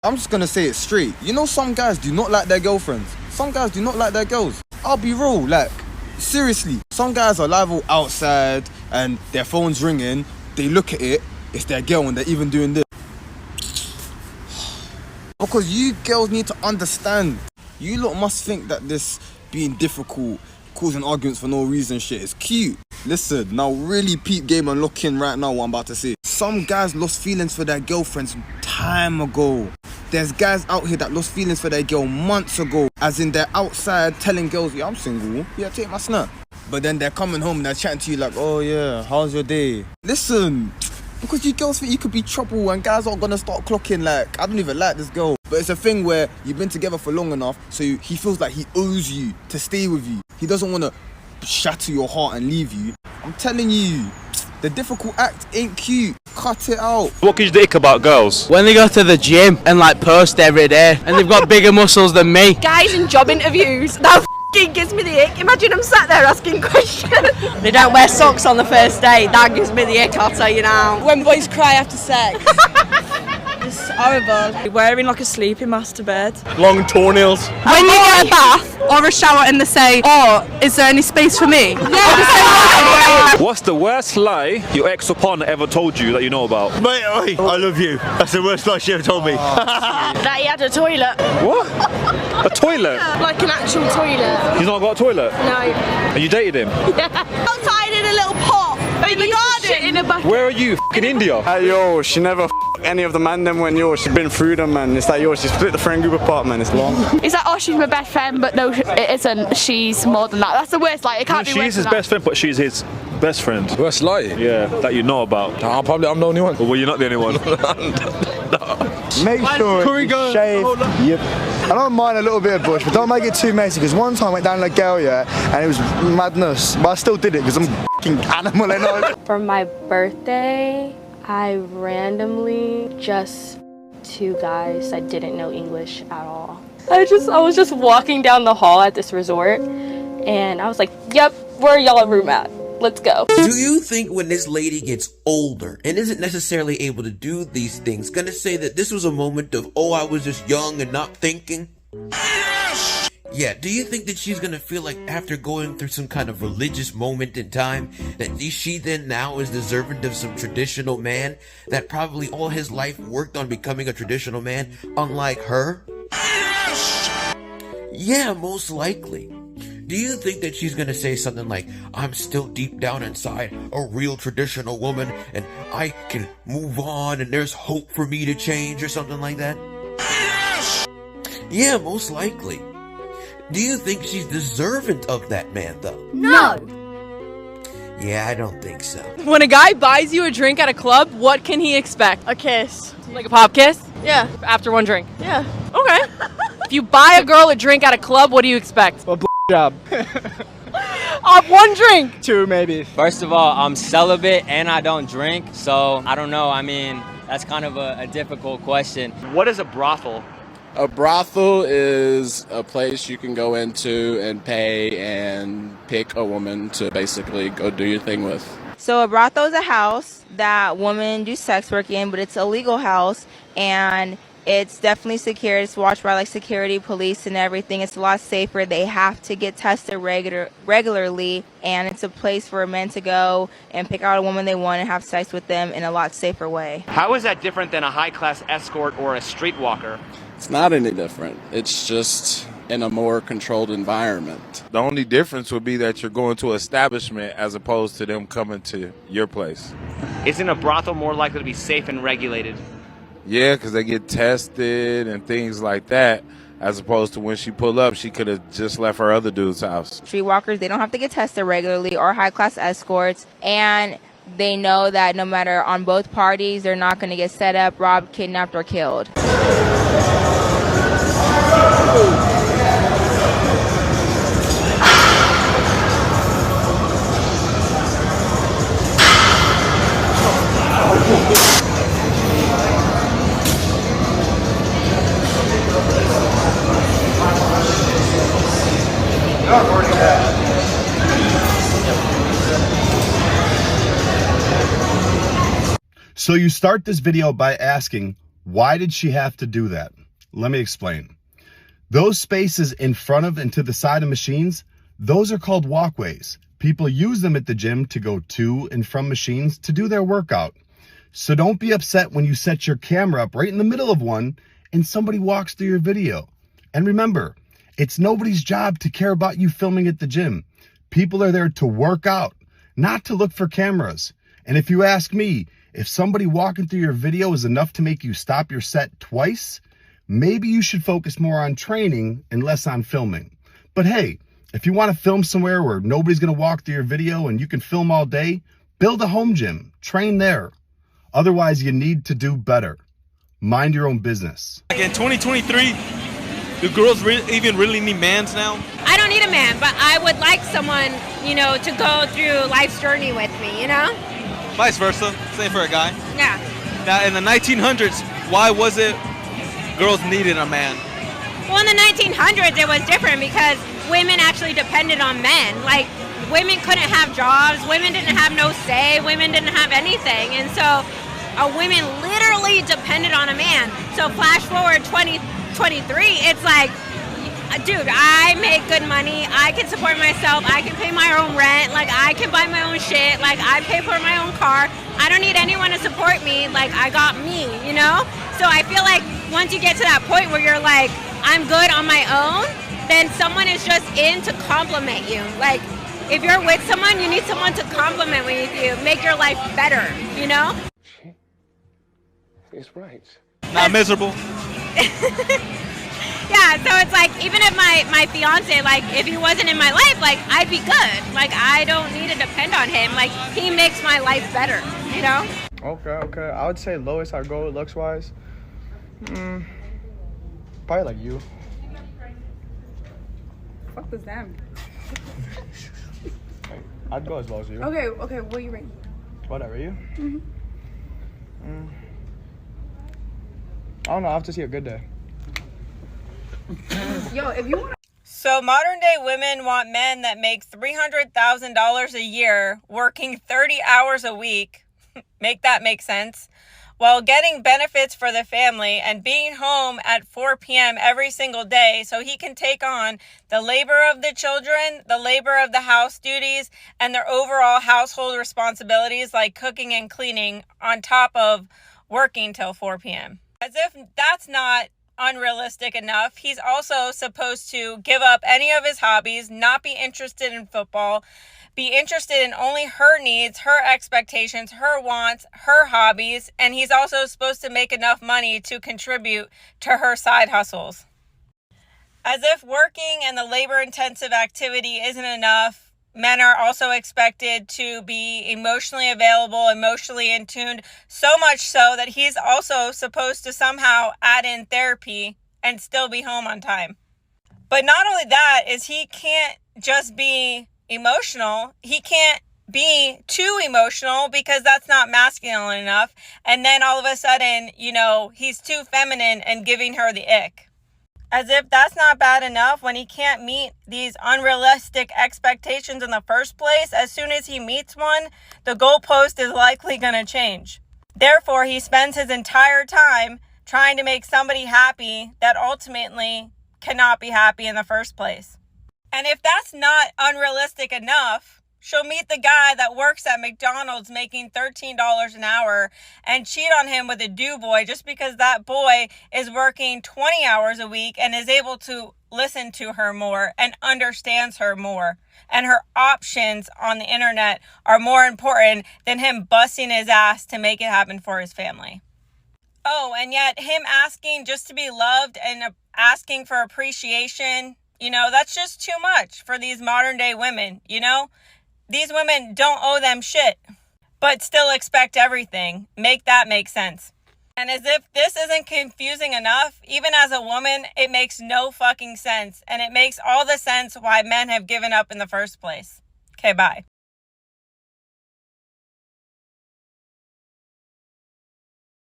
I'm just gonna say it straight. You know, some guys do not like their girlfriends. Some guys do not like their girls. I'll be real, like, seriously. Some guys are liable outside and their phone's ringing. They look at it, it's their girl, and they're even doing this. Because you girls need to understand. You lot must think that this being difficult, causing arguments for no reason shit is cute. Listen, now really peep game and look in right now what I'm about to say. Some guys lost feelings for their girlfriends time ago. There's guys out here that lost feelings for their girl months ago. As in they're outside telling girls, yeah, I'm single. Yeah, take my snap. But then they're coming home and they're chatting to you like, oh yeah, how's your day? Listen, because you girls think you could be trouble and guys are gonna start clocking like, I don't even like this girl. But it's a thing where you've been together for long enough, so he feels like he owes you to stay with you. He doesn't want to shatter your heart and leave you. I'm telling you, the difficult act ain't cute. Cut it out. What can you dick about girls? When they go to the gym and like post every day and they've got bigger muscles than me. Guys in job interviews, that f***ing gives me the ick. Imagine I'm sat there asking questions. They don't wear socks on the first date, that gives me the ick, I'll tell you now. When boys cry after sex. It's horrible. Wearing like a sleeping mask to bed. Long toenails. When you get a bath or a shower and they say, oh, is there any space for me? Yeah. What's the worst lie your ex or partner ever told you that you know about? Mate, I love you. That's the worst lie she ever told me. That he had a toilet. What? A toilet? Like an actual toilet. He's not got a toilet? No. And you dated him? Outside in a little pot. In the garden. In a bucket. Where are you? In India? Hey yo, she never any of the man them when yo, she's been through them, man. It's like yo, she split the friend group apart, man. It's long. It's like, oh, she's my best friend, but no, it isn't. She's more than that. That's the worst. Like, it can't be worse. She's his best friend, but she's his best friend. Worst lie? Yeah, that you know about. I'm the only one. Well, you're not the only one. Make sure it's shaved. Yep. I don't mind a little bit of bush, but don't make it too messy, because one time I went down like girl, yeah, and it was madness. But I still did it because I'm a f***ing animal, and I. For my birthday, I randomly just two guys that didn't know English at all. I was just walking down the hall at this resort, and I was like, yep, where y'all room at? Let's go. Do you think when this lady gets older and isn't necessarily able to do these things, gonna say that this was a moment of, oh, I was just young and not thinking? Yes! Yeah, do you think that she's gonna feel like after going through some kind of religious moment in time, that she then now is deserving of some traditional man that probably all his life worked on becoming a traditional man, unlike her? Yes! Yeah, most likely. Do you think that she's gonna say something like, I'm still deep down inside a real traditional woman and I can move on and there's hope for me to change or something like that? Yes! Yeah, most likely. Do you think she's deserving of that man though? No. Yeah, I don't think so. When a guy buys you a drink at a club, what can he expect? A kiss. Like a pop kiss? Yeah. After one drink? Yeah. Okay. If you buy a girl a drink at a club, what do you expect? A job. One drink. Two maybe. First of all, I'm celibate and I don't drink, so I don't know. I mean, that's kind of a difficult question. What is a brothel? A brothel is a place you can go into and pay and pick a woman to basically go do your thing with. So a brothel is a house that women do sex work in, but it's a legal house and it's definitely secure. It's watched by like security, police, and everything. It's a lot safer. They have to get tested regularly, and it's a place for men to go and pick out a woman they want and have sex with them in a lot safer way. How is that different than a high-class escort or a streetwalker? It's not any different. It's just in a more controlled environment. The only difference would be that you're going to an establishment as opposed to them coming to your place. Isn't a brothel more likely to be safe and regulated? Yeah, because they get tested and things like that, as opposed to when she pulled up, she could have just left her other dude's house. Streetwalkers, they don't have to get tested regularly, or high-class escorts, and they know that no matter on both parties, they're not going to get set up, robbed, kidnapped, or killed. So you start this video by asking, Why did she have to do that? Let me explain. Those spaces in front of and to the side of machines, those are called walkways. People use them at the gym to go to and from machines to do their workout. So don't be upset when you set your camera up right in the middle of one and somebody walks through your video. And remember, it's nobody's job to care about you filming at the gym. People are there to work out, not to look for cameras. And if you ask me, if somebody walking through your video is enough to make you stop your set twice, maybe you should focus more on training and less on filming. But hey, if you want to film somewhere where nobody's going to walk through your video and you can film all day, build a home gym, train there. Otherwise, you need to do better. Mind your own business. In 2023, do girls even really need mans now? I don't need a man, but I would like someone, you know, to go through life's journey with me, you know? Vice versa, same for a guy. Yeah. Now, in the 1900s, why was it girls needed a man? Well, in the 1900s, it was different because women actually depended on men. Like, women couldn't have jobs, women didn't have no say, women didn't have anything. And so, women literally depended on a man. So flash forward 2023, it's like, dude, I make good money, I can support myself, I can pay my own rent, like I can buy my own shit, like I pay for my own car, I don't need anyone to support me, like I got me, you know? So I feel like once you get to that point where you're like, I'm good on my own, then someone is just in to compliment you. Like, if you're with someone, you need someone to compliment you, make your life better, you know? He's right. Not miserable. Yeah, so it's like, even if my fiance, like, if he wasn't in my life, like, I'd be good. Like, I don't need to depend on him. Like, he makes my life better, you know? Okay. I would say lowest I'd go looks-wise. Probably like you. Fuck does that mean? I'd go as low as you. Okay, what you rate? Whatever, you? I don't know, I'll have to see a good day. Yo, if you want. So modern day women want men that make $300,000 a year, working 30 hours a week, make that make sense, while getting benefits for the family and being home at 4 p.m. every single day so he can take on the labor of the children, the labor of the house duties, and their overall household responsibilities like cooking and cleaning on top of working till 4 p.m. As if that's not unrealistic enough, he's also supposed to give up any of his hobbies, not be interested in football, be interested in only her needs, her expectations, her wants, her hobbies, and he's also supposed to make enough money to contribute to her side hustles. As if working and the labor-intensive activity isn't enough, men are also expected to be emotionally available, emotionally in tune, so much so that he's also supposed to somehow add in therapy and still be home on time. But not only that, is he can't just be emotional, he can't be too emotional because that's not masculine enough. And then all of a sudden, you know, he's too feminine and giving her the ick. As if that's not bad enough, when he can't meet these unrealistic expectations in the first place, as soon as he meets one, the goalpost is likely going to change. Therefore, he spends his entire time trying to make somebody happy that ultimately cannot be happy in the first place. And if that's not unrealistic enough, she'll meet the guy that works at McDonald's making $13 an hour and cheat on him with a boy just because that boy is working 20 hours a week and is able to listen to her more and understands her more. And her options on the internet are more important than him busting his ass to make it happen for his family. Oh, and yet him asking just to be loved and asking for appreciation, you know, that's just too much for these modern day women, you know? These women don't owe them shit, but still expect everything. Make that make sense. And as if this isn't confusing enough, even as a woman, it makes no fucking sense. And it makes all the sense why men have given up in the first place. Okay, bye.